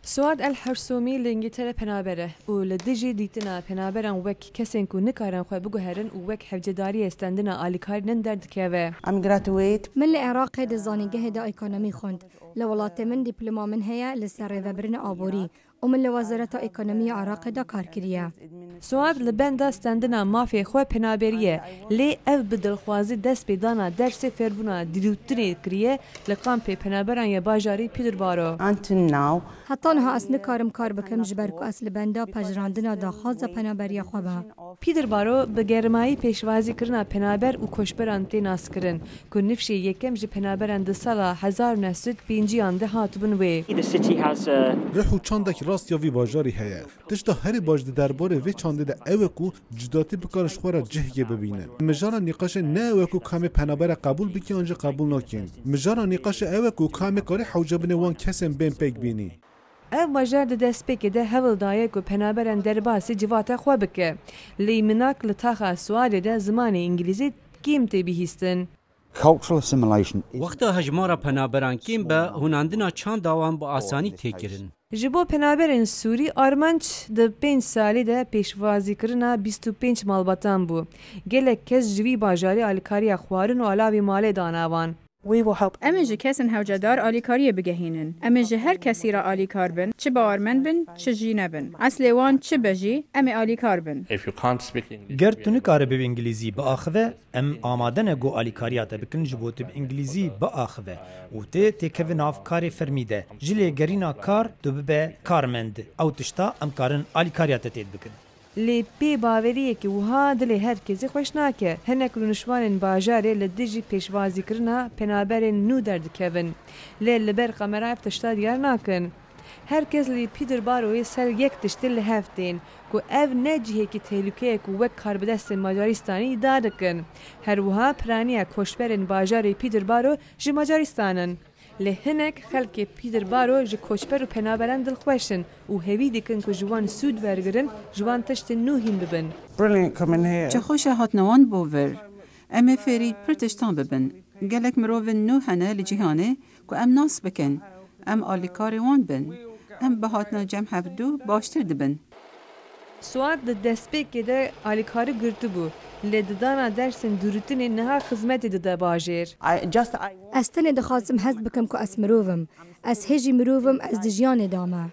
سواد الحرسومی لنگیتر پنابره و لدیجی دیتنا پنابران وک کسین کو نکارن خو بگوهرن و وک حفجداری استندنا آلیکار نندرد کهوه. من العراق د زانیگه دا اکونومی خوند. لولات من دیپلوما من هيا لسر وبرن آبوری ومن لوزارة اکونومی عراق دا کار کریه. سواد لبند استندنا مافی خو پنابریه لی اف بدلخوازی دست بدانا درس فربونا دیدوتری کریه لقام پی پنابران یا باجاری پیدر بارو. حتی نه اس نکارم کار بکم جبر کو اصل بندا پجراندنا دا خاز پنابریا خوبه. پیدر بارو به گرمایی پیشوازی کرنا پنابر و کشبران تیناس کرن که نفشی یکم ج پنابران د سال 1950 هات بنوی. رحو چندک راست یا وی باجاری هیا. تشتا هری باجد درباره وی چنده ده اوکو جداتی بکارش خورا جهگی ببینن. مجارا نقاش نه اوکو کام پنابر قبول بکی آنجا قبول نکن. مجارا نقاش اوکو کام کاری حوجب نوان کسیم بین پیک بینی. اف مجار دست پکی ده هول دایه کو پنابران درباسی جوات خواب که لی مناک لطاخ سوالی ده زمان انگلیزی قیمتی بهستن. وقت هجمارا پنابران کیم به هناندنا چند داوام با آسانی تکرن. جبو پنابران سوری آرمانچ ده 5 سالی ده پیشوازی کرنا 25 مالباتان بو. گلک کس جوی باجاری آلیکاری خوارن و علاوی مال دانوان. امج کسن هوجدار آلیکاری بگهینن. امج هر کسی را آلیکار بن، چه با آرمن بن، چه جی نبن. اصل وان چه بجی، ام آلیکار بن. گر تو نکاره به انگلیزی با آخوه، ام آماده نگو آلیکاریات بکن جبوت به انگلیزی با آخوه. و ته که ناف کاری فرمیده. جلی گرینا کار تو به کارمند. او تشتا ام کارن آلیکاریات تید بکن. لی پی باوریه که وها دل هر کسی خوش ناکه هنک لنشوان باجاره لدیجی پیشوازی کرنا پنابرین نو درد کهون لی لبر قمره افتشتا دیار ناکن هر کس لی پیدر باروی سر یک تشتل هفتین که او نجیه که تهلوکه که وک کار بدست مجارستانی دادکن هر وها پرانیه کشبرین باجاره پیدر بارو جی مجارستانن لهنک خلک پیدر بارو ج کوچبر و پنابران دل خوشن و هوی دیکن که جوان سود ورگرن جوان تشت نوهین ببن. چه خوش هات نوان بوور. ام فری پرتشتان ببن. گلک مروون نوحنه لجهانه که ام ناس بکن. ام آلیکاری وان بن. ام بهاتنا جمع هفدو باشتر دبن. سواد دست پی ده آلیکاری گرتو بو. لددانا درسن دورتنی نها خدمت داده باجر. استن دخواستم حزب بکم که اس مروفم. اس هجی مروفم از دجیان دامه.